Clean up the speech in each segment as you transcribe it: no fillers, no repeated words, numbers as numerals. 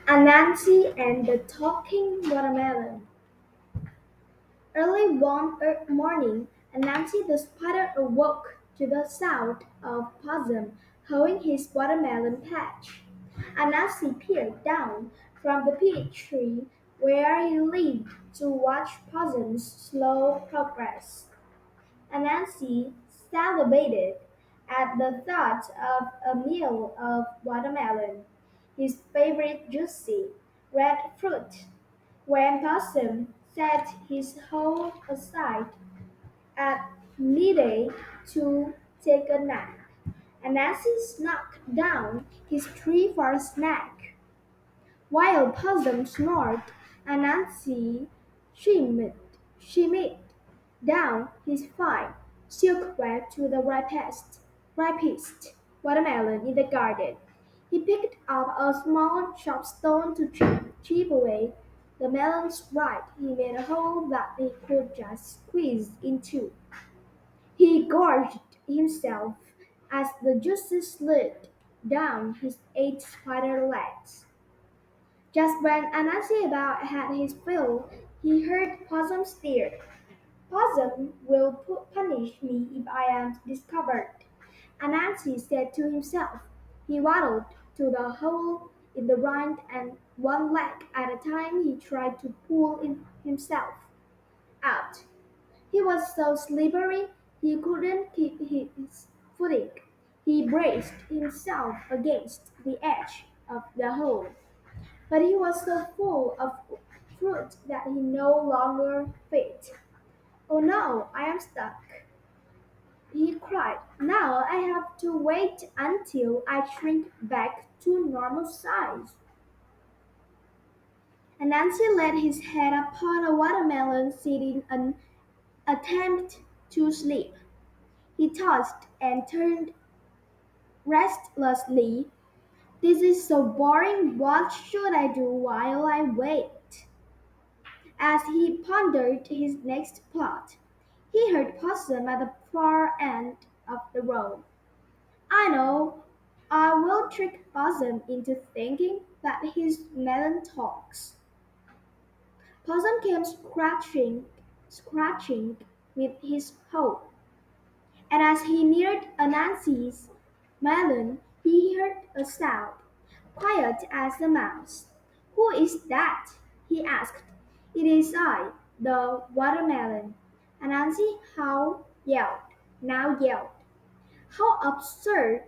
Anansi and the Talking Watermelon. Early one morning, Anansi the spider awoke to the sound of Possum hoeing his watermelon patch. Anansi peered down from the peach tree where he lived to watch Possum's slow progress. Anansi salivated at the thought of a meal of watermelon, his favorite juicy, red fruit. When Possum set his hoe aside at midday to take a nap, Anansi snuck down his tree for a snack. While Possum snored, Anansi shimmied, shimmied down his fine silkworm to the ripest watermelon in the garden. He picked up a small sharp stone to chip away the melon's ripe. He made a hole that he could just squeeze into. He gorged himself as the juices slid down his 8 spider legs. Just when Anansi about had his fill, he heard Possum sneer. Possum will punish me if I am discovered, Anansi said to himself. He waddled to the hole in the rind and one leg at a time he tried to pull himself out. He was so slippery he couldn't keep his footing. He braced himself against the edge of the hole, but he was so full of fruit that he no longer fit. Oh no, I am stuck, he cried. Now I have to wait until I shrink back to normal size. And Nancy laid his head upon a watermelon seed in an attempt to sleep. He tossed and turned restlessly. This is so boring. What should I do while I wait? As he pondered his next plot, he heard Possum at the far end of the road. I know. I will trick Possum into thinking that his melon talks. Possum came scratching with his hoe, and as he neared Anansi's melon, he heard a sound, quiet as a mouse. Who is that? He asked. It is I, the watermelon. Anansi now yelled. How absurd!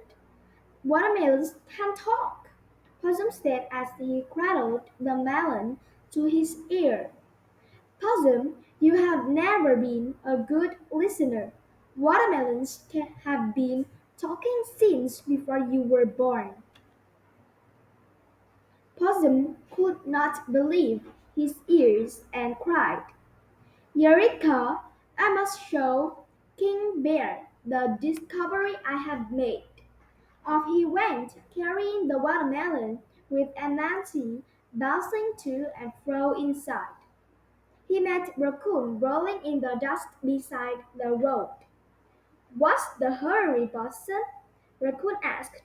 Watermelons can talk, Possum said as he cradled the melon to his ear. Possum, you have never been a good listener. Watermelons have been talking since before you were born. Possum could not believe his ears and cried, Eureka! I must show King Bear the discovery I have made. Off he went, carrying the watermelon, with Anansi bouncing to and fro inside. He met Raccoon rolling in the dust beside the road. What's the hurry, Possum? Raccoon asked.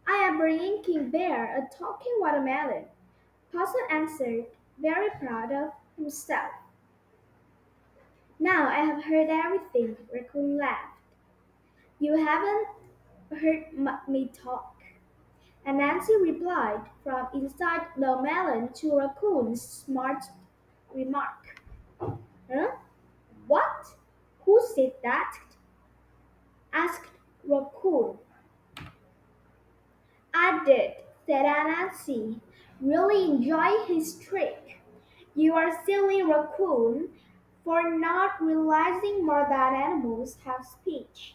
I am bringing King Bear a talking watermelon. Possum answered, very proud of himself. Now I have heard everything, Raccoon laughed. You haven't heard me talk. And Nancy replied from inside the melon to Raccoon's smart remark. Huh? What? Who said that? Asked Raccoon. I did, said Nancy, really enjoying his trick. You are silly, Raccoon, for not realizing more that animals have speech.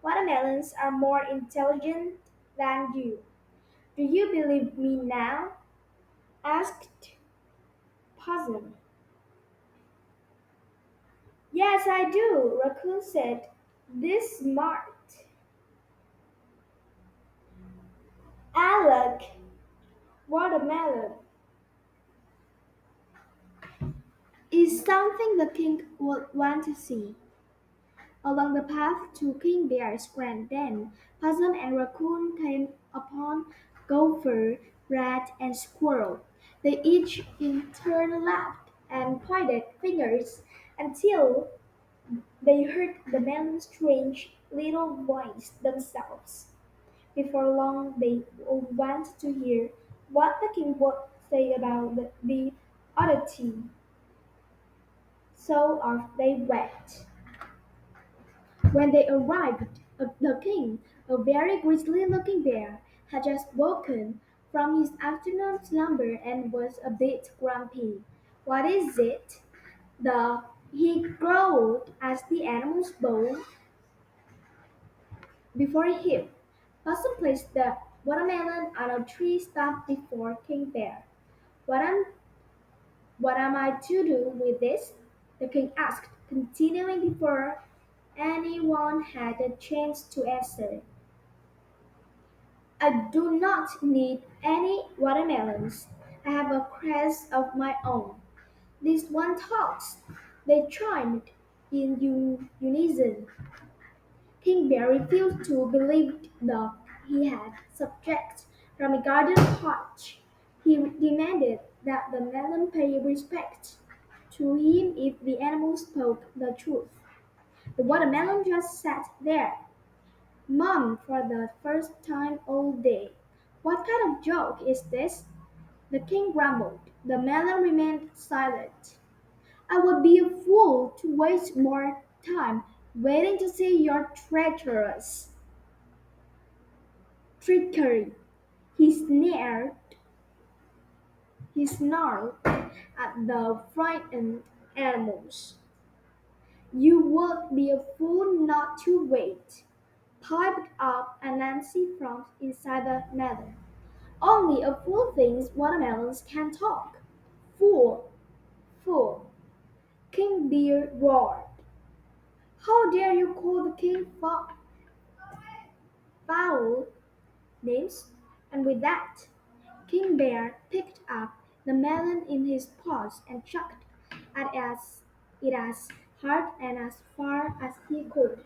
Watermelons are more intelligent than you. Do you believe me now? Asked Possum. Yes, I do, Raccoon said. This smart Alec watermelon is something the king would want to see. Along the path to King Bear's grand den, Possum and Raccoon came upon Gopher, Rat, and Squirrel. They each in turn laughed and pointed fingers until they heard the melon's strange little voice themselves. Before long, they all went to hear what the king would say about the other team. So off they went. When they arrived, the king, a very grisly-looking bear, had just woken from his afternoon slumber and was a bit grumpy. "What is it?" The he growled as the animals bowed before him. Possum placed the watermelon on a tree stump before King Bear. "What am what am I to do with this?" the king asked, continuing before anyone had a chance to answer. "I do not need any watermelons. I have a crest of my own." This one talks, they chimed in unison. King Bear refused to believe that he had subjects from a garden hutch. He demanded that the melon pay respect to him if the animal spoke the truth. The watermelon just sat there, mum for the first time all day. "What kind of joke is this?" the king grumbled. The melon remained silent. "I would be a fool to waste more time waiting to see your treacherous trickery." He snared, he snarled at the frightened animals. "You would be a fool not to wait," piped up Anansi from inside the melon. "Only a fool thinks watermelons can talk." "Fool! Fool!" King Bear roared. "How dare you call the king foul names?" And with that, King Bear picked up the melon in his paws and chucked it as hard and as far as he could.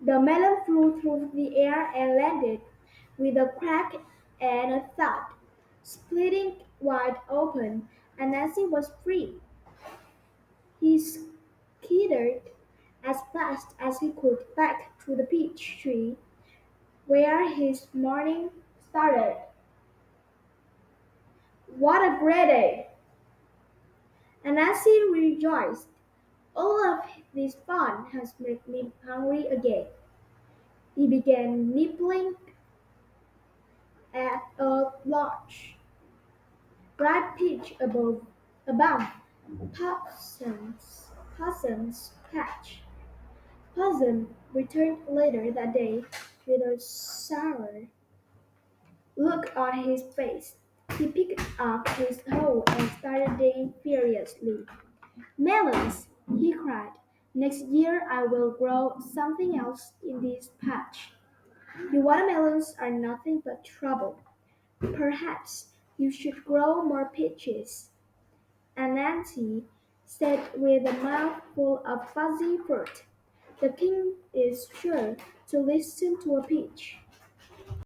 The melon flew through the air and landed with a crack and a thud. Splitting wide open, and Nancy was free. He skittered as fast as he could back to the peach tree where his morning started. "What a great day!" Anansi rejoiced. "All of this fun has made me hungry again." He began nibbling at a large, ripe peach above Possum's patch. Possum returned later that day with a sour look on his face. He picked up his hoe and started digging furiously. "Melons!" he cried. "Next year I will grow something else in this patch. Your watermelons are nothing but trouble. Perhaps you should grow more peaches." And Nancy said with a mouth full of fuzzy fruit, "The king is sure to listen to a peach."